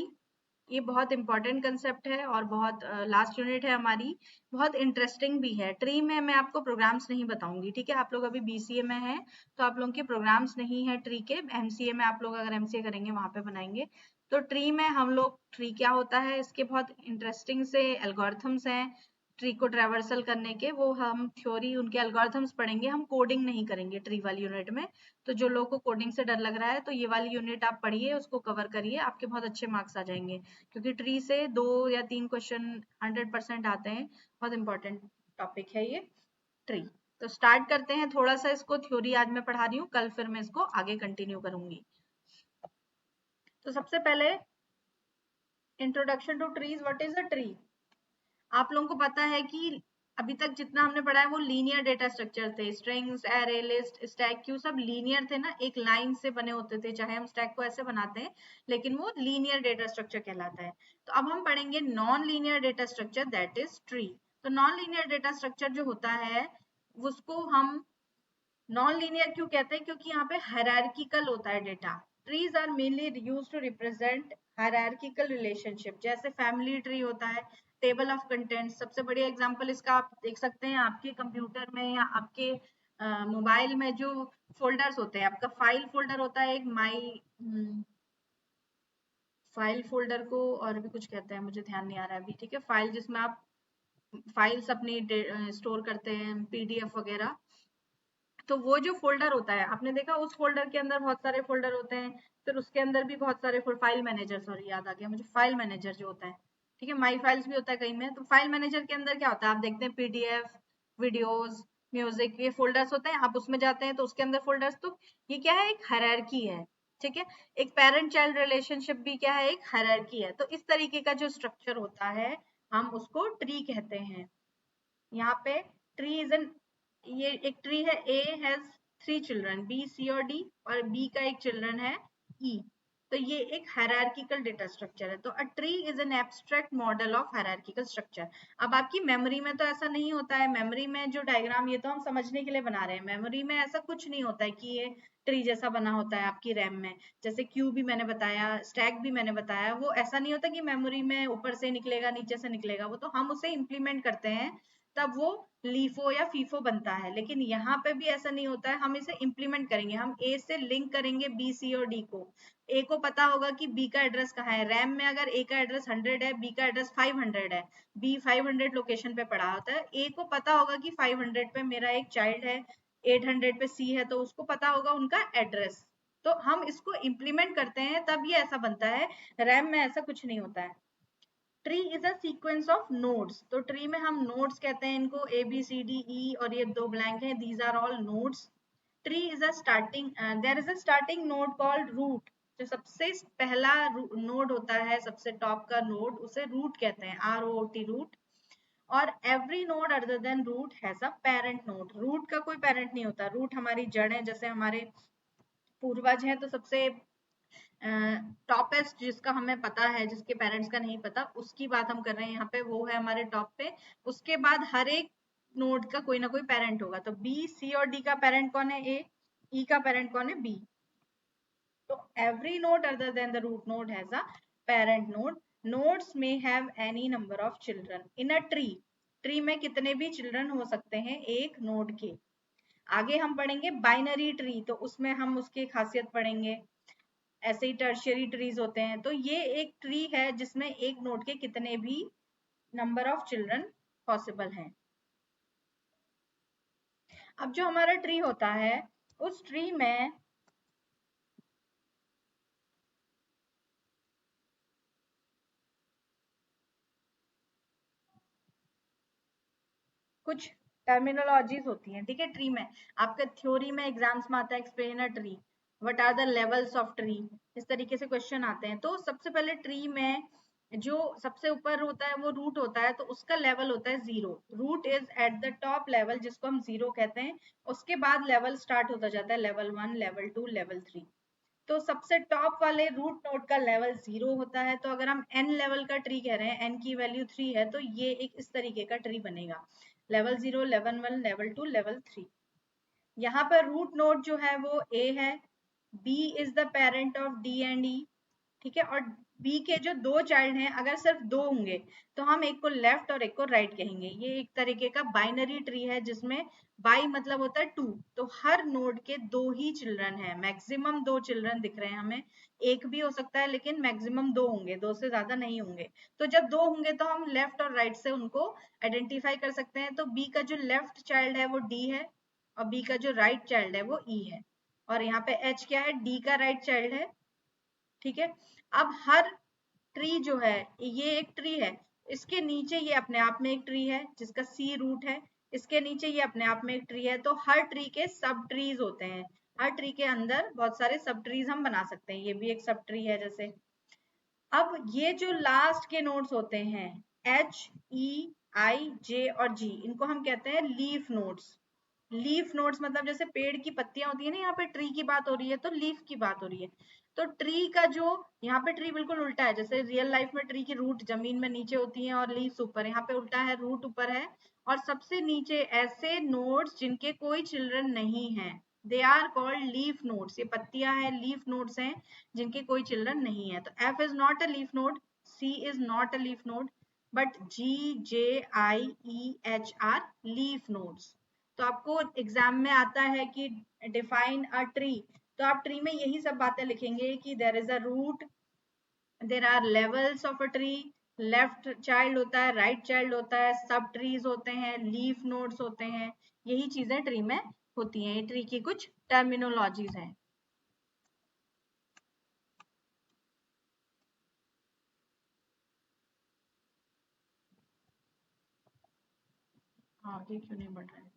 ये बहुत इंपॉर्टेंट कंसेप्ट है और बहुत लास्ट यूनिट है हमारी, बहुत इंटरेस्टिंग भी है। ट्री में मैं आपको प्रोग्राम्स नहीं बताऊंगी। ठीक है, आप लोग अभी BCA में हैं तो आप लोगों के प्रोग्राम्स नहीं है ट्री के। MCA में आप लोग अगर MCA करेंगे वहां पे बनाएंगे। तो ट्री में हम लोग, ट्री क्या होता है, इसके बहुत इंटरेस्टिंग से एल्गोरिथम्स हैं ट्री को ट्रेवर्सल करने के, वो हम थ्योरी उनके एल्गोरिथम्स पढ़ेंगे। हम कोडिंग नहीं करेंगे ट्री वाली यूनिट में। तो जो लोगों को कोडिंग से डर लग रहा है तो ये वाली यूनिट आप पढ़िए, उसको कवर करिए, आपके बहुत अच्छे मार्क्स आ जाएंगे। क्योंकि ट्री से 2 या 3 क्वेश्चन 100% आते हैं। बहुत इंपॉर्टेंट टॉपिक है ये ट्री। तो स्टार्ट करते हैं। थोड़ा सा इसको थ्योरी आज मैं पढ़ा रही हूँ, कल फिर मैं इसको आगे कंटिन्यू करूंगी। तो सबसे पहले introduction to trees, what is a tree. आप लोगों को पता है कि अभी तक जितना हमने पढ़ा है वो लीनियर डेटा स्ट्रक्चर थे। Strings, array, list, stack, Q सब लीनियर थे ना, एक लाइन से बने होते थे। चाहे हम स्टैक को ऐसे बनाते हैं लेकिन वो लीनियर डेटा स्ट्रक्चर कहलाता है। तो अब हम पढ़ेंगे non linear data structure, that is tree. तो नॉन लीनियर डेटा स्ट्रक्चर जो होता है उसको हम नॉन लीनियर क्यों कहते हैं, क्योंकि यहाँ पे हायरार्किकल होता है data. Trees are mainly used to represent hierarchical relationship. जैसे फैमिली ट्री होता है, टेबल ऑफ कंटेंट्स। सबसे बढ़िया एग्जांपल इसका आप देख सकते हैं आपके कंप्यूटर में या आपके मोबाइल में जो फोल्डर्स होते हैं। आपका फाइल फोल्डर होता है एक, माई फाइल फोल्डर को और भी कुछ कहते हैं, मुझे ध्यान नहीं आ रहा है अभी। ठीक है, फाइल जिसमें आप फाइल्स अपनी स्टोर करते हैं, PDF वगैरह। तो वो जो फोल्डर होता है, आपने देखा उस फोल्डर के अंदर बहुत सारे फोल्डर होते हैं। फिर उसके अंदर भी बहुत सारे फाइल मैनेजर, सॉरी याद आ गया मुझे, फाइल मैनेजर जो होता है। ठीक है, माई फाइल्स भी होता है कहीं में। तो फाइल मैनेजर के अंदर क्या होता है, आप देखते हैं PDF, वीडियोस, म्यूजिक, ये फोल्डर्स होते हैं। आप उसमें जाते हैं तो उसके अंदर फोल्डर्स, तो ये क्या है, एक हायरार्की है। ठीक है, एक पेरेंट चाइल्ड रिलेशनशिप भी क्या है, एक हायरार्की है। तो इस तरीके का जो स्ट्रक्चर होता है हम उसको ट्री कहते हैं। यहाँ पे ट्री इज एन, ये एक ट्री है। A has 3 children, B, C और D, और B का एक चिल्ड्रन है E। तो ये एक हायरार्किकल डेटा स्ट्रक्चर है। तो a tree is an abstract model of hierarchical structure. अब आपकी मेमोरी में तो ऐसा नहीं होता है। मेमोरी में जो डायग्राम, ये तो हम समझने के लिए बना रहे हैं। मेमोरी में ऐसा कुछ नहीं होता है कि ये ट्री जैसा बना होता है आपकी रैम में। जैसे क्यू भी मैंने बताया, स्टैक भी मैंने बताया, वो ऐसा नहीं होता कि मेमोरी में ऊपर से निकलेगा नीचे से निकलेगा। वो तो हम उसे इम्प्लीमेंट करते हैं तब वो लीफो या फीफो बनता है। लेकिन यहाँ पे भी ऐसा नहीं होता है, हम इसे इम्प्लीमेंट करेंगे। हम A से लिंक करेंगे B, C और D को। A को पता होगा कि B का एड्रेस कहाँ है। रैम में अगर A का एड्रेस 100 है, B का एड्रेस 500 है, B 500 लोकेशन पे पड़ा होता है। A को पता होगा कि 500 पे मेरा एक चाइल्ड है, 800 पे C है, तो उसको पता होगा उनका एड्रेस। तो हम इसको इम्प्लीमेंट करते हैं तब ये ऐसा बनता है। रैम में ऐसा कुछ नहीं होता है। Tree is a sequence of nodes. तो ट्री में हम नोड्स कहते हैं इनको, ABCDE, और ये 2 ब्लैंक हैं, these are all nodes. Tree is a starting, there is a starting node called root. जो सबसे पहला नोड होता है, सबसे टॉप का नोड, उसे रूट कहते हैं, ROOT, रूट। और every node other than root has a parent node. Root का कोई पेरेंट नहीं होता। रूट हमारी जड़ है, जैसे हमारे पूर्वज हैं। तो सबसे टॉपेस्ट जिसका हमें पता है, जिसके पेरेंट्स का नहीं पता, उसकी बात हम कर रहे हैं यहाँ पे, वो है हमारे टॉप पे। उसके बाद हर एक नोड का कोई ना कोई पेरेंट होगा। तो बी, सी और डी का पेरेंट कौन है? ए। ई का पेरेंट कौन है? बी। तो every node other than the root node has a parent node. Nodes may have any number of children in a tree. Tree में कितने भी चिल्ड्रन हो सकते हैं एक नोड के। आगे हम पढ़ेंगे बाइनरी ट्री, तो उसमें हम उसकी खासियत पढ़ेंगे। ऐसे ही टर्शियरी ट्रीज होते हैं। तो ये एक ट्री है जिसमें एक नोड के कितने भी नंबर ऑफ चिल्ड्रन पॉसिबल हैं। अब जो हमारा ट्री होता है उस ट्री में कुछ टर्मिनोलॉजीज होती हैं, ठीक है। ट्री में आपके थ्योरी में एग्जाम्स में आता है explain a tree, what are the levels of tree, इस तरीके से क्वेश्चन आते हैं। तो सबसे पहले ट्री में जो सबसे ऊपर होता है वो रूट होता है, तो उसका लेवल होता है 0। Root is at the top level, जिसको हम 0 कहते हैं। उसके बाद लेवल स्टार्ट होता जाता है, लेवल 1, लेवल 2, लेवल 3। तो सबसे टॉप वाले रूट नोड का लेवल 0 होता है। तो अगर हम n लेवल का ट्री कह रहे हैं, n की वैल्यू 3 है, तो ये एक इस तरीके का ट्री बनेगा, लेवल 0, लेवल 1, लेवल 2, लेवल 3। यहाँ पर रूट नोड जो है वो a है, b is the parent of d and e, ठीक है। और b के जो दो चाइल्ड हैं, अगर सिर्फ दो होंगे तो हम एक को लेफ्ट और एक को राइट कहेंगे। ये एक तरीके का बाइनरी ट्री है जिसमें बाई मतलब होता है 2। तो हर नोड के दो ही चिल्ड्रन है, मैक्सिमम 2 चिल्ड्रन दिख रहे हैं हमें। एक भी हो सकता है लेकिन मैक्सिमम 2 होंगे, 2 से ज्यादा नहीं होंगे। तो जब 2 होंगे तो हम लेफ्ट और राइट से उनको आइडेंटिफाई कर सकते हैं। तो बी का जो लेफ्ट चाइल्ड है वो डी है और बी का जो राइट चाइल्ड है वो ई है। और यहाँ पे एच क्या है? डी का राइट चाइल्ड है, ठीक है। अब हर ट्री जो है, ये एक ट्री है, इसके नीचे ये अपने आप में एक ट्री है जिसका सी रूट है, इसके नीचे ये अपने आप में एक ट्री है। तो हर ट्री के सब ट्रीज होते हैं, हर ट्री के अंदर बहुत सारे सब ट्रीज हम बना सकते हैं। ये भी एक सब ट्री है जैसे। अब ये जो लास्ट के नोड्स होते हैं एच, ई, आई, जे और जी, इनको हम कहते हैं लीफ नोड्स। लीफ नोड्स मतलब जैसे पेड़ की पत्तियां होती है ना, यहाँ पे ट्री की बात हो रही है तो लीफ की बात हो रही है। तो ट्री का जो यहाँ पे ट्री बिल्कुल उल्टा है, जैसे रियल लाइफ में ट्री की रूट जमीन में नीचे होती है और लीव्स ऊपर, यहाँ पे उल्टा है, रूट ऊपर है और सबसे नीचे ऐसे नोड्स जिनके कोई चिल्ड्रन नहीं है, they are called leaf nodes. ये पत्तियां हैं, लीफ नोड्स हैं जिनके कोई चिल्ड्रन नहीं है। तो F is not a leaf node, C is not a leaf node, but G, J, I, E, H are leaf nodes. तो आपको एग्जाम में आता है कि डिफाइन अ ट्री, तो आप ट्री में यही सब बातें लिखेंगे कि there is a root, there are levels of a tree, left child होता है, राइट चाइल्ड होता है, सब ट्रीज होते हैं, लीफ नोड्स होते हैं। यही चीजें ट्री में होती हैं। ये ट्री की कुछ टर्मिनोलॉजीज हैं। हाँ, ये क्यों नहीं बढ़ रहा है?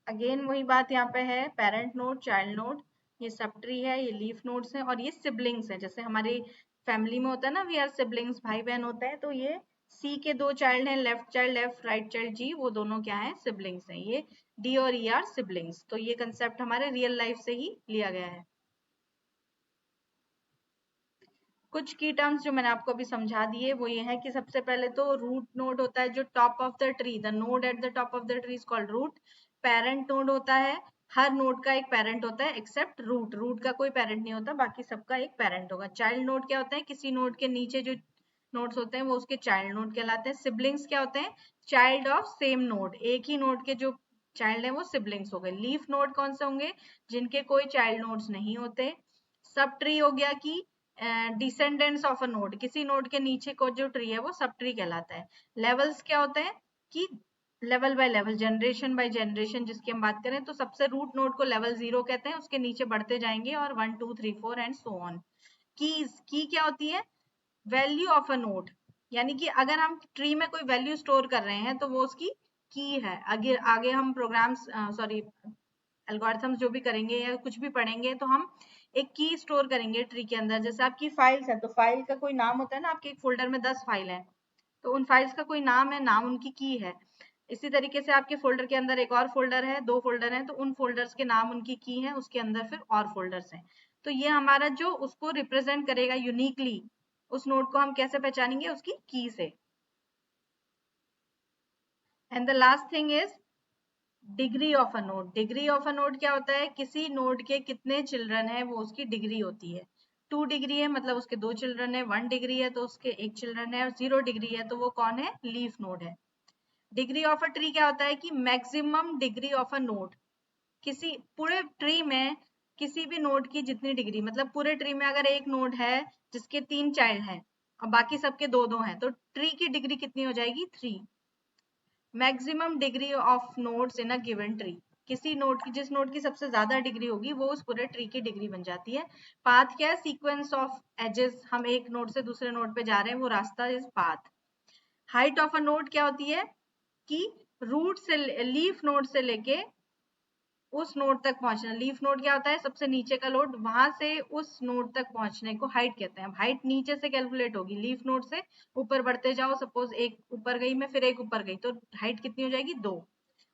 अगेन वही बात यहाँ पे है, पेरेंट नोड, चाइल्ड नोड, ये सब ट्री है, ये लीफ नोड्स हैं और ये सिबलिंग्स है। जैसे हमारी फैमिली में होता है ना, वी आर सिबलिंग्स, भाई बहन होते हैं। तो ये सी के दो चाइल्ड हैं, left child left, right child जी, वो दोनों क्या है? सिबलिंग्स हैं। ये डी और ई आर सिबलिंग्स। तो ये कंसेप्ट हमारे रियल लाइफ से ही लिया गया है। कुछ की टर्म्स जो मैंने आपको अभी समझा दिए वो ये है कि सबसे पहले तो रूट नोड होता है जो top of the tree, the node at the top of the tree is called root. Parent node होता है, हर नोड का एक पेरेंट होता है एक्सेप्ट रूट, रूट का कोई पेरेंट नहीं होता, बाकी सबका एक पेरेंट होगा। चाइल्ड नोड क्या होता है? किसी नोड के नीचे जो नोड्स होते हैं वो उसके चाइल्ड नोड कहलाते हैं। सिबलिंग्स क्या होते हैं? चाइल्ड ऑफ सेम नोड, एक ही नोड के जो चाइल्ड है वो सिबलिंग्स हो गए। लीफ नोड कौन से होंगे? जिनके कोई चाइल्ड नोड्स नहीं होते। सब ट्री हो गया कि डिसेंडेंट्स ऑफ अ नोड, किसी नोड के नीचे को जो ट्री है वो सब ट्री कहलाता है। लेवल्स क्या होते हैं? कि level by level, generation by generation जिसकी हम बात करें, तो सबसे रूट नोड को लेवल 0 कहते हैं, उसके नीचे बढ़ते जाएंगे और 1 2 3 4 एंड सो ऑन। की क्या होती है? वैल्यू ऑफ अ नोड, यानी कि अगर हम ट्री में कोई वैल्यू स्टोर कर रहे हैं तो वो उसकी की है। आगे आगे हम प्रोग्राम्स सॉरी एल्गोरिथम्स जो भी करेंगे या कुछ भी पढ़ेंगे तो हम एक की स्टोर करेंगे ट्री के अंदर। जैसे आपकी फाइल्स है तो फाइल का कोई नाम होता है ना, आपके एक फोल्डर में 10 फाइल है तो उन फाइल्स का कोई नाम है, नाम उनकी की है। इसी तरीके से आपके फोल्डर के अंदर एक और फोल्डर है, 2 फोल्डर हैं, तो उन फोल्डर्स के नाम उनकी की है, उसके अंदर फिर और फोल्डर्स हैं। तो ये हमारा जो उसको रिप्रेजेंट करेगा यूनिकली उस नोड को हम कैसे पहचानेंगे? उसकी की से। And the last thing is degree of a node. Degree of a node क्या होता है? किसी नोड के कितने चिल्ड्रन है वो उसकी डिग्री होती है। 2 डिग्री है मतलब उसके 2 चिल्ड्रन है, 1 डिग्री है तो उसके 1 चिल्ड्रन है, और 0 डिग्री है तो वो कौन है? लीफ नोड है। डिग्री ऑफ अ ट्री क्या होता है? कि maximum degree of a node, किसी पूरे ट्री में किसी भी नोड की जितनी डिग्री, मतलब पूरे ट्री में अगर एक नोड है जिसके 3 चाइल्ड हैं और बाकी सबके 2-2 हैं, तो ट्री की डिग्री कितनी हो जाएगी? 3। Maximum degree of nodes in a given tree, किसी नोड की, जिस नोड की सबसे ज्यादा डिग्री होगी वो उस पूरे ट्री की डिग्री बन जाती है। पाथ क्या है? सीक्वेंस ऑफ एजेस, हम एक नोड से दूसरे नोड पे जा रहे हैं, वो रास्ता is path. Height of a node क्या होती है? कि रूट से, लीफ नोड से लेके उस नोड तक पहुंचना। लीफ नोड क्या होता है? सबसे नीचे का नोड, वहां से उस नोड तक पहुंचने को हाइट कहते हैं। हाइट नीचे से कैलकुलेट होगी, लीफ नोड से ऊपर बढ़ते जाओ, सपोज एक ऊपर गई मैं, फिर एक ऊपर गई, तो हाइट कितनी हो जाएगी? 2।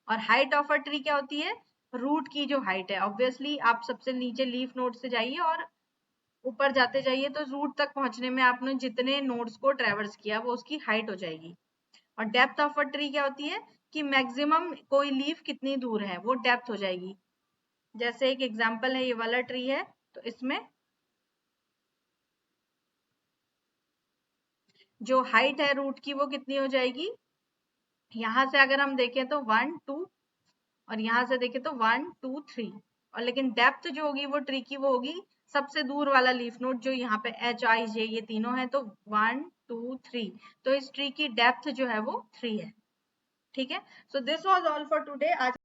और हाइट ऑफ अ ट्री क्या होती है? रूट की जो हाइट है। ऑब्वियसली आप सबसे नीचे लीफ नोड से जाइए और ऊपर जाते जाइए, तो रूट तक पहुंचने में आपने जितने नोड्स को ट्रेवर्स किया वो उसकी हाइट हो जाएगी। और डेप्थ ऑफ अ ट्री क्या होती है? कि मैक्सिमम कोई लीफ कितनी दूर है, वो डेप्थ हो जाएगी। जैसे एक एग्जांपल है, ये वाला ट्री है, तो इसमें जो हाइट है रूट की वो कितनी हो जाएगी? यहां से अगर हम देखें तो 1 2, और यहाँ से देखें तो 1 2 3, और लेकिन डेप्थ जो होगी वो ट्री की वो होगी सबसे दूर वाला लीफ नोड, जो यहाँ पे एच आई जे ये तीनों है, तो 1 2 3, तो इस ट्री की डेप्थ जो है वो 3 है। ठीक है, so this was all for today. आज